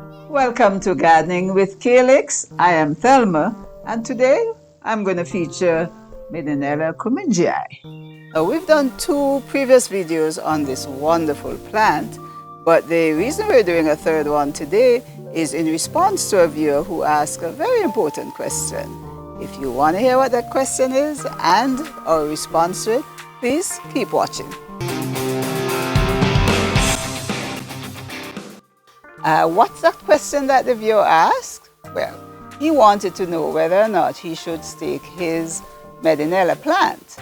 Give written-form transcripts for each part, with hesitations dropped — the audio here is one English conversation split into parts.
Welcome to Gardening with Calyx. I am Thelma, and today I'm going to feature Medinilla cumingi. Now, we've done 2 previous videos on this wonderful plant, but the reason we're doing a third one today is in response to a viewer who asked a very important question. If you want to hear what that question is and our response to it, please keep watching. What's that question that the viewer asked? Well, he wanted to know whether or not he should stake his Medinilla plant.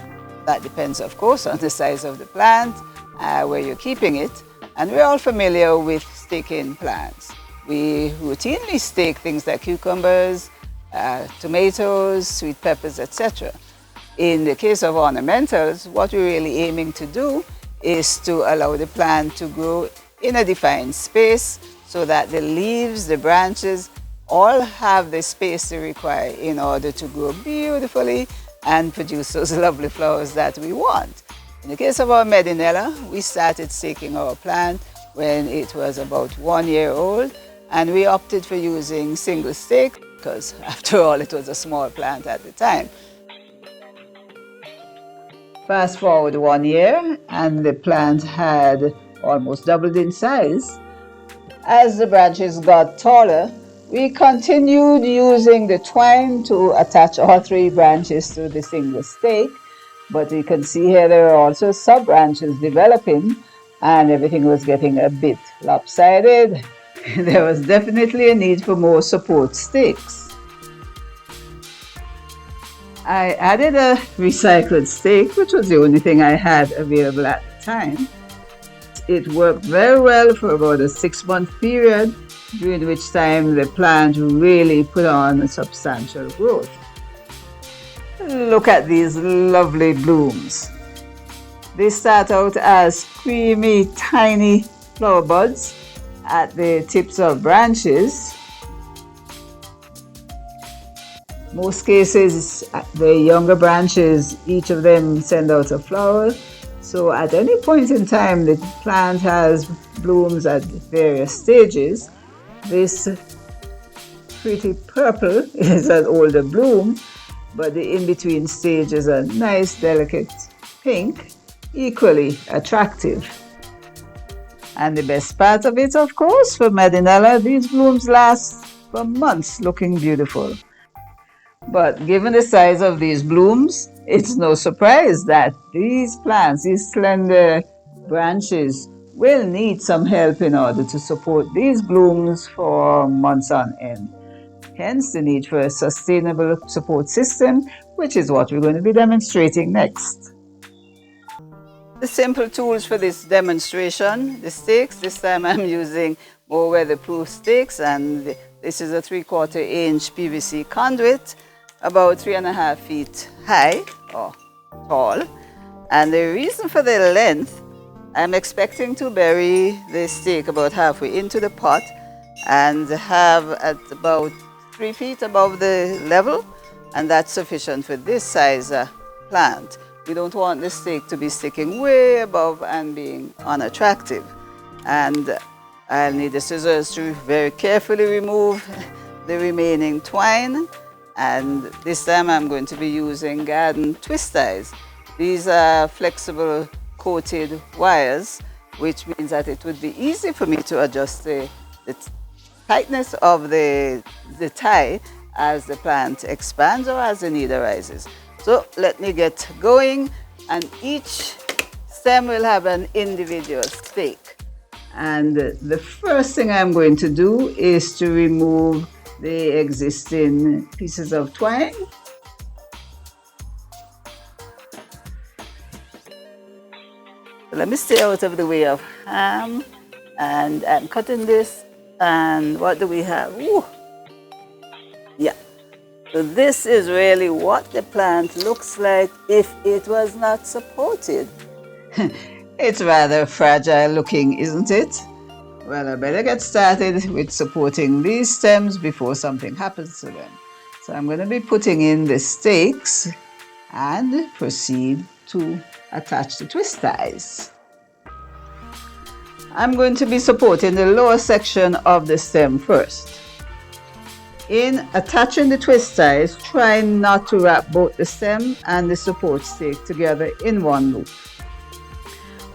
That depends, of course, on the size of the plant, where you're keeping it, and we're all familiar with staking plants. We routinely stake things like cucumbers, tomatoes, sweet peppers, etc. In the case of ornamentals, what we're really aiming to do is to allow the plant to grow in a defined space so that the leaves, the branches, all have the space they require in order to grow beautifully and produce those lovely flowers that we want. In the case of our Medinilla, we started staking our plant when it was about 1 year old, and we opted for using single stake because, after all, it was a small plant at the time. Fast forward 1 year, and the plant had almost doubled in size. As the branches got taller, we continued using the twine to attach all 3 branches to the single stake. But you can see here there are also sub-branches developing, and everything was getting a bit lopsided. There was definitely a need for more support stakes. I added a recycled stake, which was the only thing I had available at the time. It worked very well for about a 6-month period, during which time the plant really put on a substantial growth. Look at these lovely blooms. They start out as creamy, tiny flower buds at the tips of branches. Most cases, the younger branches, each of them send out a flower. So at any point in time, the plant has blooms at various stages. This pretty purple is an older bloom, but the in-between stage is a nice, delicate pink, equally attractive. And the best part of it, of course, for Medinilla, these blooms last for months looking beautiful. But given the size of these blooms, it's no surprise that these plants, these slender branches, will need some help in order to support these blooms for months on end. Hence the need for a sustainable support system, which is what we're going to be demonstrating next. The simple tools for this demonstration, the stakes. This time I'm using more weatherproof stakes, and this is a 3/4 inch PVC conduit, about 3.5 feet high or tall. And the reason for the length, I'm expecting to bury the stake about halfway into the pot and have at about 3 feet above the level, and that's sufficient for this size plant. We don't want the stake to be sticking way above and being unattractive. And I'll need the scissors to very carefully remove the remaining twine. And this time I'm going to be using garden twist ties. These are flexible coated wires, which means that it would be easy for me to adjust the tightness of the tie as the plant expands or as the need arises. So let me get going, and each stem will have an individual stake. And the first thing I'm going to do is to remove the existing pieces of twine. Let me stay out of the way of ham, and I'm cutting this, and what do we have? Ooh. Yeah, so this is really what the plant looks like if it was not supported. It's rather fragile looking, isn't it? Well, I better get started with supporting these stems before something happens to them. So I'm going to be putting in the stakes and proceed to attach the twist ties. I'm going to be supporting the lower section of the stem first. In attaching the twist ties, try not to wrap both the stem and the support stake together in one loop.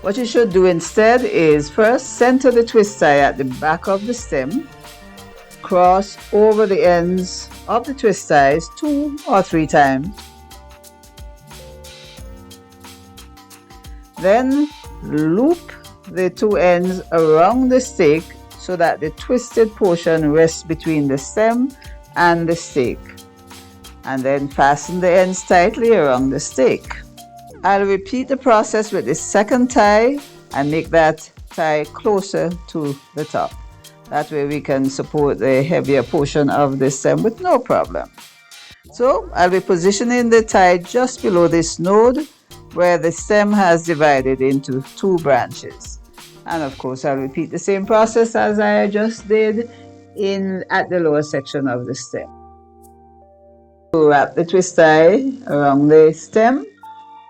What you should do instead is first center the twist tie at the back of the stem, cross over the ends of the twist ties 2 or 3 times. Then loop the 2 ends around the stake so that the twisted portion rests between the stem and the stake. And then fasten the ends tightly around the stake. I'll repeat the process with the second tie and make that tie closer to the top. That way we can support the heavier portion of the stem with no problem. So I'll be positioning the tie just below this node where the stem has divided into 2 branches. And of course I'll repeat the same process as I just did at the lower section of the stem. So wrap the twist tie around the stem,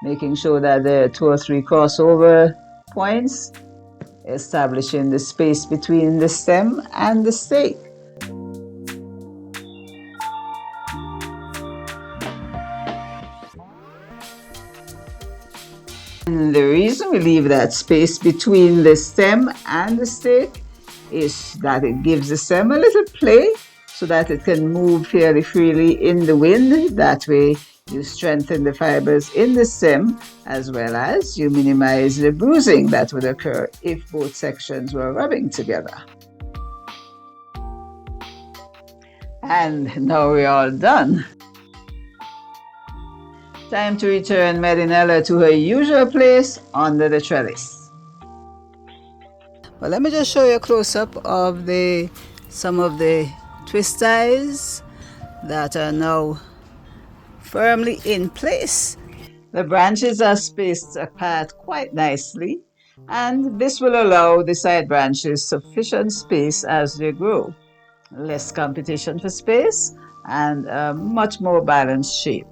making sure that there are 2 or 3 crossover points, establishing the space between the stem and the stake. And the reason we leave that space between the stem and the stake is that it gives the stem a little play so that it can move fairly freely in the wind. That way you strengthen the fibers in the stem as well as you minimize the bruising that would occur if both sections were rubbing together. And now we're all done. Time to return Medinilla to her usual place under the trellis. Well, let me just show you a close-up of some of the twist ties that are now firmly in place. The branches are spaced apart quite nicely, and this will allow the side branches sufficient space as they grow. Less competition for space and a much more balanced shape.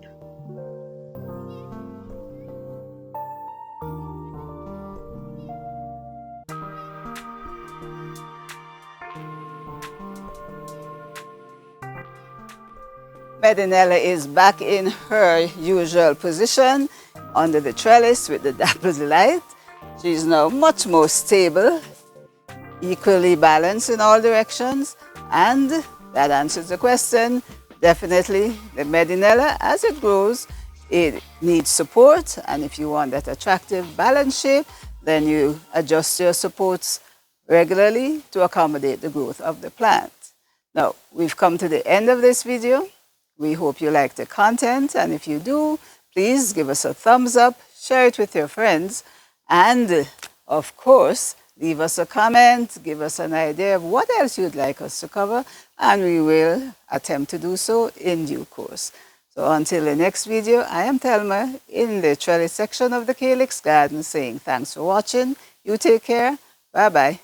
Medinilla is back in her usual position under the trellis with the dapple delight. She's now much more stable, equally balanced in all directions, and that answers the question. Definitely the Medinilla, as it grows, it needs support, and if you want that attractive balanced shape, then you adjust your supports regularly to accommodate the growth of the plant. Now, we've come to the end of this video. We hope you like the content, and if you do, please give us a thumbs up, share it with your friends, and of course, leave us a comment, give us an idea of what else you'd like us to cover, and we will attempt to do so in due course. So until the next video, I am Thelma in the trellis section of the Calyx Garden saying thanks for watching. You take care. Bye-bye.